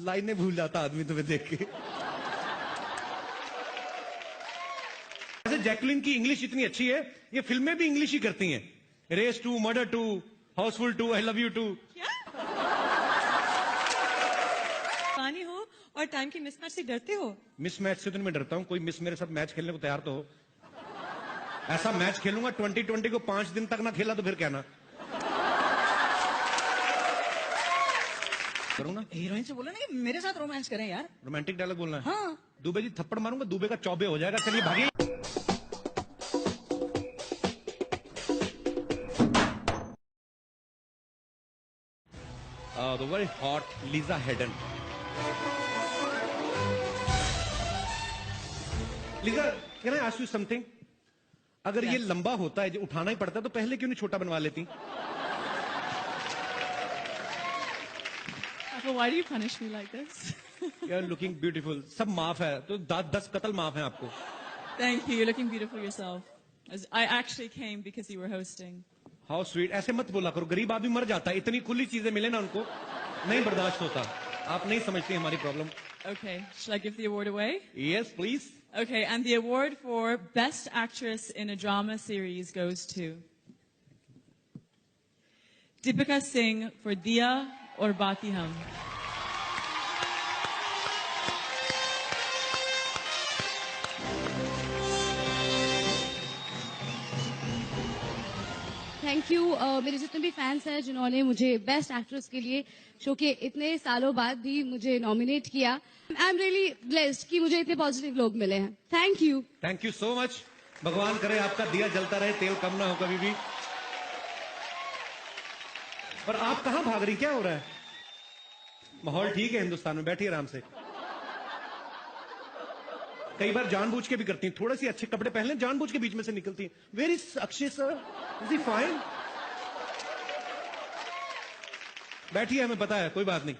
लाइनें भूल जाता आदमी तुम्हें देख के। वैसे जैकलिन की इंग्लिश इतनी अच्छी है, ये फिल्में भी इंग्लिश ही करती हैं। Race 2, Murder 2, Housefull 2, I Love You 2। पानी हो और टाइम की मिसमैच से डरते हो? मिसमैच से तो नहीं मैं डरता हूं, कोई मिस मेरे साथ मैच खेलने को तैयार तो हो। ऐसा मैच खेलूंगा 2020 को 5 दिन तक ना खेला तो फिर क्या ना करूँ ना। हीरोइन से बोलो ना कि मेरे साथ रोमांस करें यार। रोमांटिक डायलॉग बोलना है। हाँ। दुबे जी थप्पड़ मारूंगा, दुबे का चौबे हो जाएगा। चलिए भागिए। The very hot Lisa Hedden. Lisa, can I ask you something? अगर ये लंबा होता है, जो उठाना ही पड़ता है, तो पहले क्यों नहीं छोटा बनवा लेती? So why do you punish me like this? You're looking beautiful. सब माफ है, तो 10 कत्ल माफ है आपको। Thank you. You're looking beautiful yourself. I actually came because you were hosting. How sweet. ऐसे मत बोला करो, गरीब आदमी मर जाता है। इतनी खुली चीजें मिले ना उनको, नहीं बर्दाश्त होता। आप नहीं समझती हमारी problem. Okay. Shall I give the award away? Yes, please. Okay. And the award for Best Actress in a Drama Series goes to Deepika Singh for Diya or Bati Hum. Thank you. मेरे जितने भी fans हैं जिन्होंने मुझे best actress के लिए show के इतने सालों बाद भी मुझे नॉमिनेट किया, आई एम रियली ब्लेस्ड कि मुझे इतने पॉजिटिव लोग मिले हैं। Thank you. Thank you so much. भगवान करे आपका दिया जलता रहे, तेल कम ना हो कभी भी। और आप कहां भाग रही, क्या हो रहा है? माहौल ठीक है हिंदुस्तान में, बैठिए आराम से। कई बार जानबूझ के भी करती हैं, थोड़े से अच्छे कपड़े पहन लें, जानबूझ के बीच में से निकलती हैं। Very Akshay sir, is he fine? बैठिए, हमें पता है, कोई बात नहीं।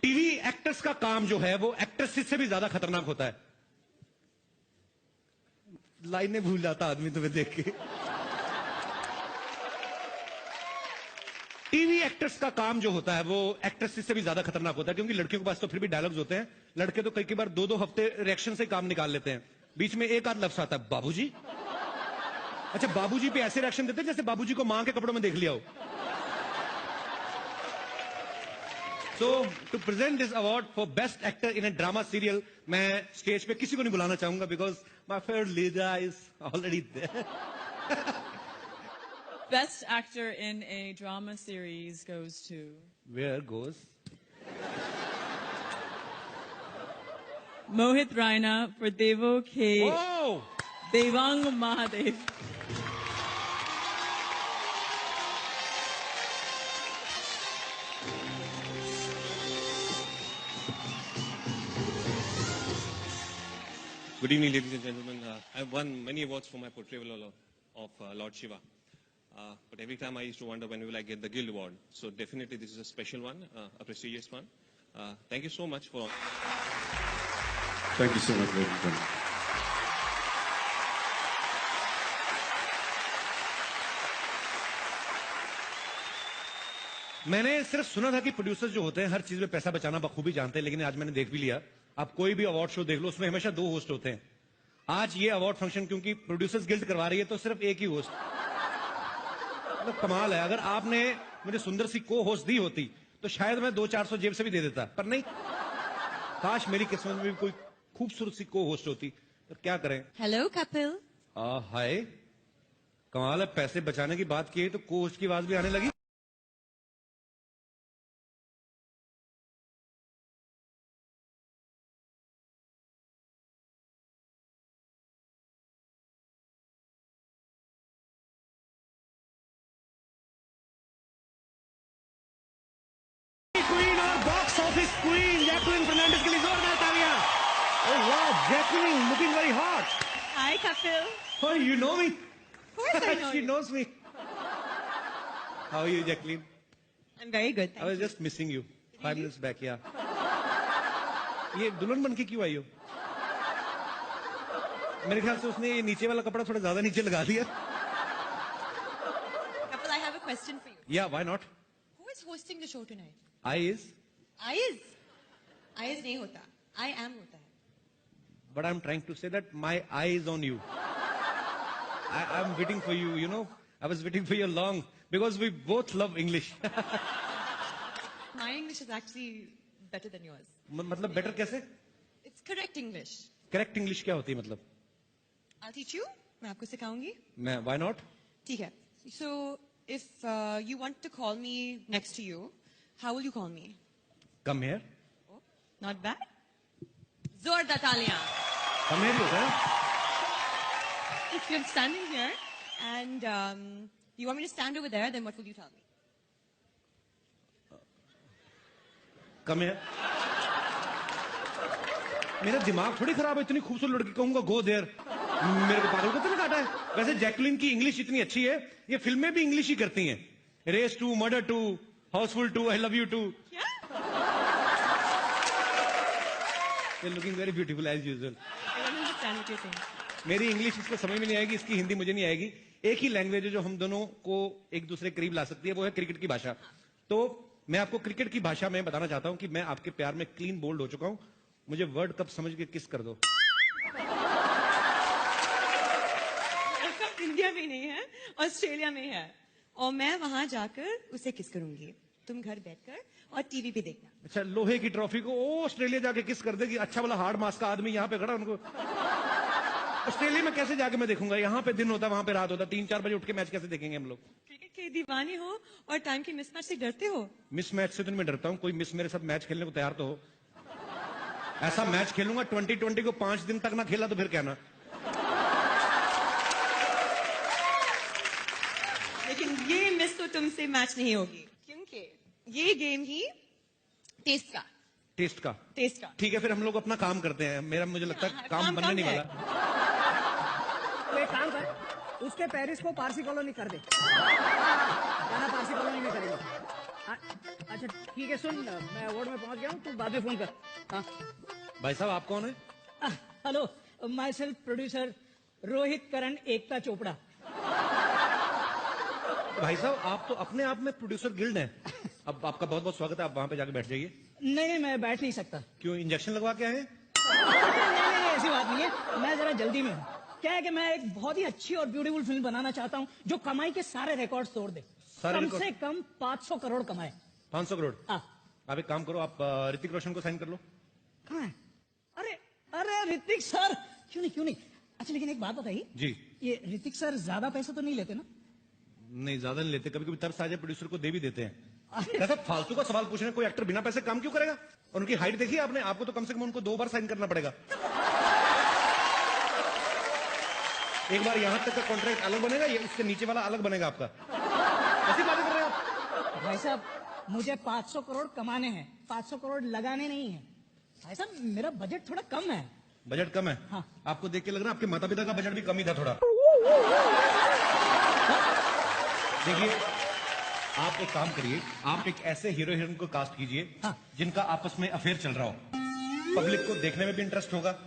टीवी एक्टर्स का काम जो है वो एक्ट्रेसेस से भी ज्यादा खतरनाक होता है। लाइनें भूल जाता आदमी तुम्हें देख के। टीवी एक्टर्स का काम जो होता है वो एक्ट्रेसेस से भी ज्यादा खतरनाक होता है, क्योंकि लड़कियों के पास तो फिर भी डायलॉग्स होते हैं। लड़के तो कई बार 2-2 हफ्ते रिएक्शन से काम निकाल लेते हैं, बीच में एक आध लफ्ज आता है, बाबूजी। अच्छा, बाबूजी पे ऐसे रिएक्शन देते हैं जैसे बाबूजी को मां के कपड़ों में देख लिया हो। So to present this award for best actor in a drama serial, मैं स्टेज पे किसी को नहीं बुलाना चाहूंगा because my favourite leader is already there. Best actor in a drama series goes to... Where goes? Mohit Raina for Devo K. Oh! Devang Mahadev. Good evening, ladies and gentlemen. I've won many awards for my portrayal of Lord Shiva. But every time I used to wonder when will I get the Guild Award. So definitely this is a special one, a prestigious one. Thank you so much for... Thank you so much, ladies and gentlemen. मैंने सिर्फ सुना था कि producers जो होते हैं हर चीज में पैसा बचाना बखूबी जानते हैं, लेकिन आज मैंने देख भी लिया। आप कोई भी अवार्ड शो देख लो, उसमें हमेशा 2 होस्ट होते हैं। आज ये अवार्ड फंक्शन क्योंकि प्रोड्यूसर्स गिल्ड करवा रही है तो सिर्फ एक ही होस्ट। मतलब कमाल है। अगर आपने मुझे सुंदर सी को होस्ट दी होती तो शायद मैं 200-400 जेब से भी दे देता, पर नहीं। काश मेरी किस्मत में भी कोई खूबसूरत सी को होस्ट होती, पर क्या करें। Hello, Kapil. हाय, कमाल है। पैसे बचाने की बात की तो को होस्ट की आवाज भी आने लगी। क्वीन और box office queen Jacqueline Fernandez के लिए जोरदार तालियां। ओह वाह, Jacqueline looking very hot. Hi, Kapil. Oh, you know me? Of course I know She you. knows me. How are you, Jacqueline? I'm very good, I thank was you. just missing you. 5 minutes back, yeah. ये दुल्हन बन के क्यों आई हो? मेरे ख्याल से उसने ये नीचे वाला कपड़ा थोड़ा ज्यादा नीचे लगा दिया। Kapil, I have a question for you. Yeah, why not? Who is hosting the show tonight? I is. Ayaz. Eyes नहीं होता, आई एम होता है. But I'm trying to say that my eye is on you. I'm waiting for you, you know. I was waiting for you long because we both love English. My English is actually better than yours. मतलब better कैसे? It's correct English. Correct English क्या होती है मतलब? I'll teach you. मैं आपको सिखाऊंगी. Why not? ठीक है. So if you want to call me next to you, how will you call me? Come here. Not bad. जोरदार तालियां. Come here होता है. If you're standing here and you want me to stand over there, then what will you tell me? Come here. मेरा दिमाग थोड़ी खराब है, इतनी खूबसूरत लड़की कहूंगा गो देयर. मेरे को पागल को तो काटा है. वैसे जैकलिन की इंग्लिश इतनी अच्छी है, ये फिल्में भी इंग्लिश ही करती हैं. Race 2, Murder 2, Housefull 2, I Love You 2. क्या? You're looking very beautiful as usual. I don't understand what you're saying. मेरी इंग्लिश इसको समझ में नहीं आएगी, इसकी हिंदी मुझे नहीं आएगी. एक ही लैंग्वेज है जो हम दोनों को एक दूसरे के करीब ला सकती है, वो है क्रिकेट की भाषा. तो मैं आपको क्रिकेट की भाषा में बताना चाहता हूं कि मैं आपके प्यार में क्लीन बोल्ड हो चुका हूं. मुझे वर्ल्ड कप समझ के किस कर दो. इंडिया में नहीं है, ऑस्ट्रेलिया में है, और मैं वहां जाकर उसे किस करूंगी. तुम घर बैठकर और टीवी पे देखना. अच्छा, लोहे की ट्रॉफी को ऑस्ट्रेलिया जाके किस कर देगी. अच्छा वाला हार्ड मास का आदमी यहाँ पे खड़ा, उनको ऑस्ट्रेलिया में कैसे जाके मैं देखूंगा. यहाँ पे दिन होता, वहां पे रात होता. 3-4 बजे उठ के मैच कैसे देखेंगे हम लोग. क्रिकेट के दीवाने हो और टाइम की मिसमैच से डरते हो. मिस मैच से तो मैं डरता हूँ. कोई मिस मेरे साथ मैच खेलने को तैयार तो हो. ऐसा मैच खेलूंगा 2020 को 5 दिन तक ना खेला तो फिर क्या ना. लेकिन ये मिस तो तुमसे मैच नहीं होगी, क्योंकि ये गेम ही टेस्ट का. टेस्ट का. टेस्ट का. ठीक है, फिर हम लोग अपना काम करते हैं. मेरा मुझे लगता है काम बनने नहीं है. वाला. तो एक काम कर, उसके पेरिस को पारसी कॉलोनी कर दे. जाना पारसी कॉलोनी में करेगा. अच्छा ठीक है, सुन मैं वार्ड में पहुंच गया हूँ, तू बाद में फोन कर. हाँ. भाई साहब, आप कौन है? Hello, myself producer Rohit Karan Ekta Chopra. भाई साहब, आप तो अपने आप में प्रोड्यूसर गिल्ड हैं. अब आपका बहुत बहुत स्वागत है. आप वहां पे जाके बैठ जाइए. नहीं, मैं बैठ नहीं सकता. क्यों, इंजेक्शन लगवा के आए हैं? नहीं, ऐसी बात नहीं है. मैं जरा जल्दी में हूँ. क्या है कि मैं एक बहुत ही अच्छी और ब्यूटीफुल फिल्म बनाना चाहता हूँ जो कमाई के सारे रिकॉर्ड तोड़ दे. कम से कम 500 करोड़ कमाए. 500 करोड़. हाँ. आप एक काम करो, आप ऋतिक रोशन को साइन कर लो. कहाँ है? अरे अरे ऋतिक सर, क्यों नहीं. अच्छा, लेकिन एक बात बताइए जी. ये ऋतिक सर ज्यादा पैसा तो नहीं लेते ना? नहीं, ज्यादा नहीं लेते. कभी कभी तरस आ जाए प्रोड्यूसर को दे भी देते हैं. ऐसा फालतू का सवाल पूछने, कोई एक्टर बिना पैसे काम क्यों करेगा. और उनकी हाइट देखिए आपने. आपको तो कम से कम उनको 2 बार साइन करना पड़ेगा. एक बार यहां तक का कॉन्ट्रैक्ट अलग बनेगा, ये उससे नीचे वाला अलग बनेगा आपका. ऐसी बातें कर रहे हैं आप. भाई साहब, मुझे 500 करोड़ कमाने हैं, 500 करोड़ लगाने नहीं है. भाई साहब, मेरा बजट थोड़ा कम है. बजट कम है? हाँ. आपको देख के लग रहा है आपके माता पिता का बजट भी कम ही था थोड़ा. देखिए, आप एक काम करिए, आप एक ऐसे हीरो हीरोइन को कास्ट कीजिए हाँ. जिनका आपस में अफेयर चल रहा हो. पब्लिक को देखने में भी इंटरेस्ट होगा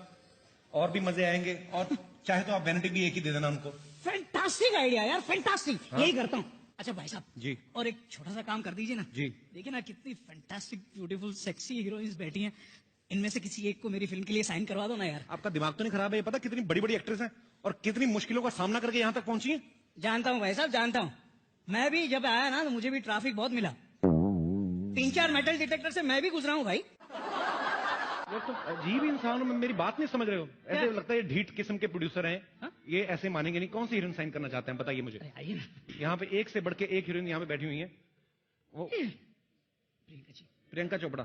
और भी मजे आएंगे. और चाहे तो आप वैनिटी भी एक ही दे देना उनको. फैंटास्टिक आइडिया यार, फैंटास्टिक. हाँ? यही करता हूँ. अच्छा भाई साहब जी. और एक छोटा सा काम कर दीजिए ना. जी. देखिए ना, कितनी फैंटास्टिक ब्यूटीफुल सेक्सी हीरोइंस बैठी हैं. इनमें से किसी एक को मेरी फिल्म के लिए साइन करवा दो ना यार. आपका दिमाग तो नहीं खराब है? ये पता कितनी बड़ी बड़ी एक्ट्रेस हैं और कितनी मुश्किलों का सामना करके यहाँ तक पहुंची हैं. जानता हूँ भाई साहब, जानता हूँ. मैं भी जब आया ना तो मुझे भी ट्रैफिक बहुत मिला. 3-4 मेटल डिटेक्टर से मैं भी गुजरा हूँ भाई. ये तो अजीब इंसान हो. मेरी बात नहीं समझ रहे हो. ऐसे लगता है ये ढीठ किस्म के प्रोड्यूसर हैं. हाँ? ये ऐसे मानेंगे नहीं. कौन सी हीरोइन साइन करना चाहते हैं बताइए मुझे. अरे आइए ना. यहाँ पे एक से बढ़ के एक हीरोइन यहाँ पे बैठी हुई है. वो प्रियंका जी. प्रियंका चोपड़ा.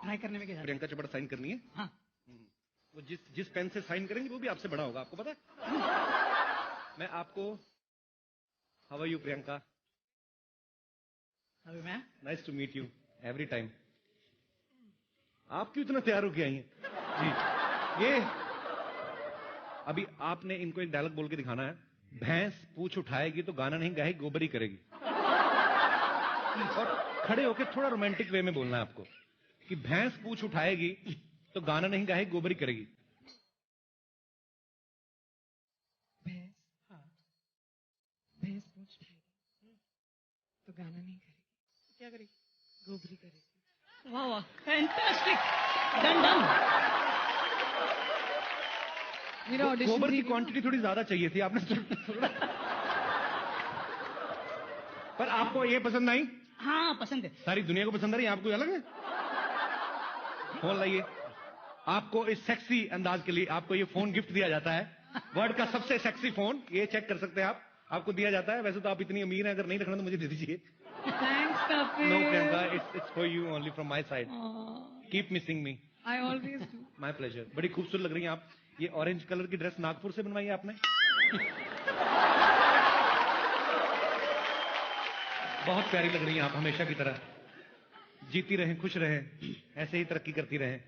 ट्राई करने में क्या जाता है? प्रियंका चोपड़ा साइन करनी है. हाँ. वो जिस पेन से साइन करेंगे वो भी आपसे बड़ा होगा. आपको पता है. मैं आपको, हाउ आर यू प्रियंका? अभी मैं nice to meet you every time. आप क्यों इतना तैयार होके आई हैं? जी. ये अभी आपने इनको एक डायलॉग बोल के दिखाना है. भैंस पूछ उठाएगी तो गाना नहीं गाएगी, गोबरी करेगी. और खड़े होके थोड़ा रोमांटिक वे में बोलना है आपको कि भैंस पूछ उठाएगी तो गाना नहीं गाएगी, गोबरी करेगी. भैंस, हाँ, भैंस पूछ उठाएगी तो गाना नहीं करेगी, क्या करेगी? गोबरी करेगी. वाह वाह, फैंटास्टिक, डन डन। मेरा ऑडिशन गोबर की क्वांटिटी थोड़ी ज्यादा चाहिए थी आपने थोड़ा। पर आपको ये पसंद आई? हाँ पसंद है। सारी दुनिया को पसंद आ रही है, आपको अलग है? फोन लाइए। आपको इस सेक्सी अंदाज के लिए आपको ये फोन गिफ्ट दिया जाता है, वर्ल्ड का सबसे सेक्सी फोन। ये चेक कर सकते हैं आप, आपको दिया जाता है। वैसे तो आप इतनी अमीर हैं, अगर नहीं रखना तो मुझे दे दीजिए। Thanks Kapil. No Priyanka, it's for you only from my side. Keep missing me. I always do. My pleasure. बड़ी खूबसूरत लग रही हैं आप। ये ऑरेंज कलर की ड्रेस नागपुर से बनवाई है आपने? बहुत प्यारी लग रही हैं आप, हमेशा की तरह। जीती रहें, खुश रहें, ऐसे ही तरक्की करती रहें।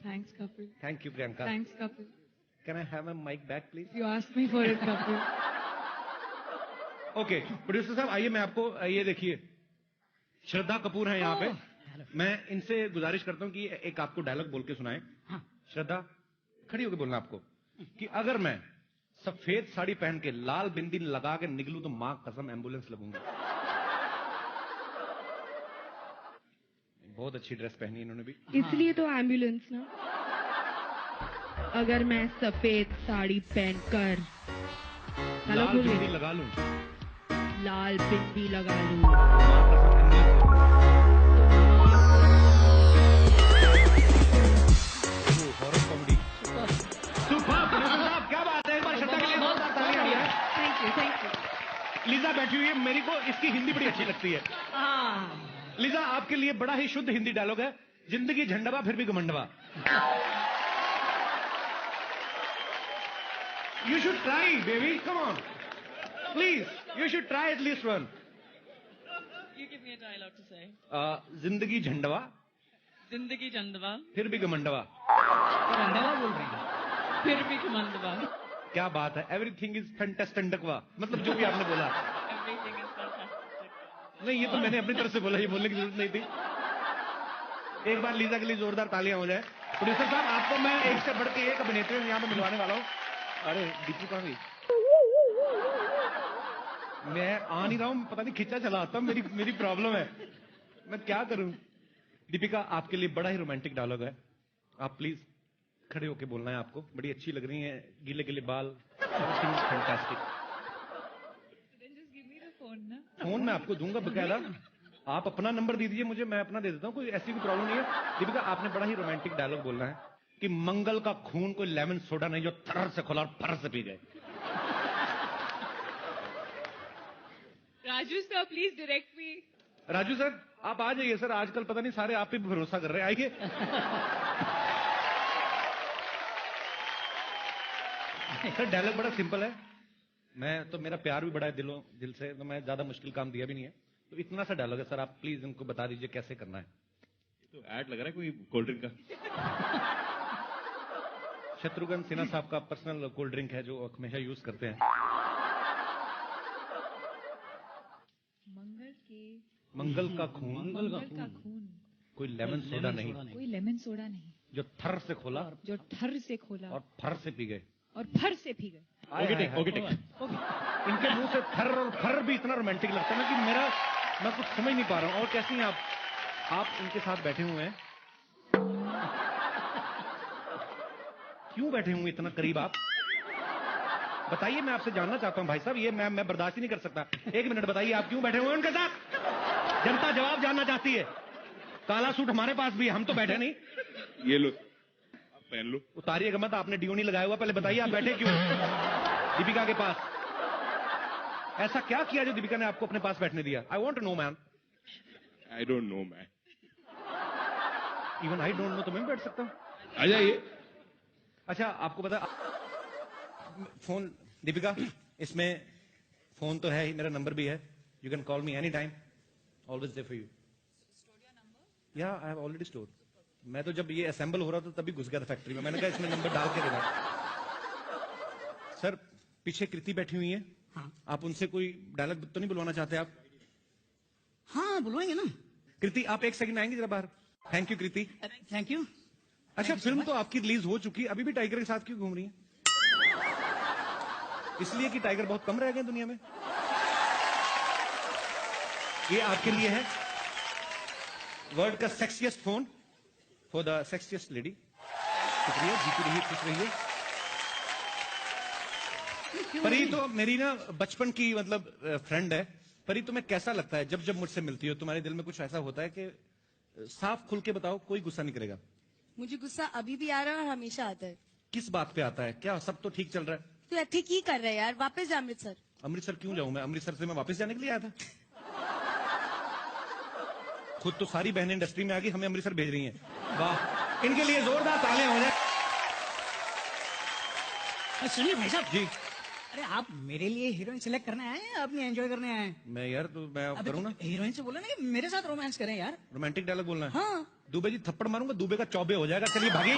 Thanks Kapil. Thank you Priyanka. Thanks Kapil. Can I have a mic back please? You asked me for it Kapil. Okay producer साहब, आइए मैं आपको ये देखिए, श्रद्धा कपूर हैं यहाँ पे। मैं इनसे गुजारिश करता हूँ कि एक आपको डायलॉग बोल के सुनाएं। श्रद्धा, खड़ी होकर बोलना आपको कि अगर मैं सफेद साड़ी पहन के लाल बिंदी लगा के निकलूं तो मां कसम एम्बुलेंस लगूंगा। बहुत अच्छी ड्रेस पहनी इन्होंने भी। इसलिए तो एम्बुलेंस ना। अगर मैं सफेद साड़ी पहनकर लाल बिंदी लगा लूं, लाल बिंदी लगा लूं, मां कसम ambulance. Horror comedy super. Producer साहब क्या बात है, एक बार श्रद्धा के लिए जोरदार तालियां हो जाए। Thank you thank you. Lisa बैठी हुई है, मेरे को इसकी हिंदी बड़ी अच्छी लगती है। हाँ लीजा, आपके लिए बड़ा ही शुद्ध हिंदी डायलॉग है। जिंदगी झंडवा फिर भी घमंडवा। You should try baby, come on please, you should try at least one. You give me a dialogue to say. जिंदगी झंडवा जिंदगी चंदवा फिर भी घमंडवा। रंधावा बोल रहे हैं। फिर भी खमंडवा। क्या बात है, एवरीथिंग इज फैंटास्टिकवा, मतलब जो भी आपने बोला। Everything is fantastic. नहीं, ये तो मैंने अपनी तरफ से बोला, ये बोलने की जरूरत नहीं थी। एक बार लीजा के लिए जोरदार तालियां हो जाए। प्रोड्यूसर साहब, आपको मैं एक से बढ़ के एक अभिनेत्री यहाँ पे मिलवाने वाला हूँ। अरे दीपू कहाँ गई? मैं आ नहीं रहा हूँ, पता नहीं खिंचा चला आता, मेरी प्रॉब्लम है, मैं क्या करूं। दीपिका, आपके लिए बड़ा ही रोमांटिक डायलॉग है, आप प्लीज खड़े होके बोलना है आपको। बड़ी अच्छी लग रही हैं, गीले गीले बाल, fantastic. Then just give me the phone ना. फोन मैं आपको दूंगा बकायदा, आप अपना नंबर दे दीजिए मुझे, मैं अपना दे देता हूँ, कोई ऐसी कोई प्रॉब्लम नहीं है। दीपिका, आपने बड़ा ही रोमांटिक डायलॉग बोलना है कि मंगल का खून कोई लेमन सोडा नहीं जो थर से खोला और फर से पी गए। Raju sir please direct me. Raju sir, आप आ जाइए सर, आजकल पता नहीं सारे आप पे भी भरोसा कर रहे हैं, आइए। सर डायलॉग बड़ा सिंपल है, मैं तो, मेरा प्यार भी बड़ा है दिल से, तो मैं ज्यादा मुश्किल काम दिया भी नहीं है, तो इतना सा डायलॉग है सर, आप प्लीज इनको बता दीजिए कैसे करना है। तो ऐड लग रहा है कोई कोल्ड ड्रिंक का। शत्रुघ्न सिन्हा साहब का पर्सनल कोल्ड ड्रिंक है जो हमेशा यूज करते हैं। मंगल का खून कोई लेमन सोडा नहीं कोई लेमन सोडा नहीं जो थर से खोला जो ठर से खोला और फर से पी गए। और फर से पी गए. Okay take, okay take. इनके मुंह से थर और फर भी इतना रोमांटिक लगता है ना कि मैं कुछ समझ नहीं पा रहा हूँ। और कैसी हैं आप इनके साथ बैठे हुए हैं, क्यों बैठे हुए इतना करीब आप? बताइए, मैं आपसे जानना चाहता हूं भाई साहब, ये मैं बर्दाश्त ही नहीं कर सकता। एक मिनट बताइए, आप क्यों बैठे हुए हैं उनके साथ? जनता जवाब जानना चाहती है। काला सूट हमारे पास भी है, हम तो बैठे नहीं। ये लो, आप पहन लो। उतारिएगा मत, आपने डियो नहीं लगाया हुआ, पहले बताइए आप बैठे क्यों दीपिका के पास? ऐसा क्या किया जो दीपिका ने आपको अपने पास बैठने दिया? I want to know man. I don't know man. Even I don't know तो मैं बैठ सकता हूँ। आ जाइए। अच्छा, आपको पता, फोन दीपिका, इसमें फोन तो है ही, मेरा नंबर भी है, you can call me any time, always there for you. या आई हैव ऑलरेडी स्टोर। मैं तो जब ये असेंबल हो रहा था तभी घुस गया था फैक्ट्री में, मैंने कहा इसमें नंबर डाल के देना। सर पीछे कृति बैठी हुई है, हाँ आप उनसे कोई डायलॉग तो नहीं बुलवाना चाहते आप? हाँ बुलवाएंगे ना। कृति, आप एक सेकंड आएंगे जरा बाहर? Thank you Kriti. Thank you. अच्छा, फिल्म तो आपकी रिलीज हो चुकी, अभी भी टाइगर के साथ क्यों घूम रही है? इसलिए कि टाइगर बहुत कम रह गए दुनिया में। ये आपके लिए है, वर्ल्ड का sexiest phone for the sexiest lady. शुक्रिया, जीती रहिए, खुश रहिए। परी तो मेरी ना बचपन की मतलब फ्रेंड है। परी, तुम्हें कैसा लगता है जब जब मुझसे मिलती हो? तुम्हारे दिल में कुछ ऐसा होता है कि साफ खुल के बताओ, कोई गुस्सा नहीं करेगा? मुझे गुस्सा अभी भी आ रहा है और हमेशा आता है। किस बात पे आता है? क्या सब तो ठीक चल रहा है? तो ठीक ही कर रहा है यार, वापस जा अमृतसर। अमृतसर क्यों जाऊं मैं? अमृतसर से मैं वापस जाने के लिए आया था। खुद तो सारी बहनें इंडस्ट्री में आ गई, हमें अमृतसर भेज रही हैं। वाह, इनके लिए जोरदार तालियां हो जाए। सुनिए भाई साहब जी, अरे आप मेरे लिए हीरोइन सिलेक्ट करने आए हैं, अपनी एंजॉय करने आए हैं? मैं यार तो मैं अबे करूँ ना, तो हीरोइन से बोला ना कि मेरे साथ रोमांस करें यार। रोमांटिक डायलॉग बोलना है। हाँ। दुबे जी थप्पड़ मारूंगा, दुबे का चौबे हो जाएगा। चलिए भागी।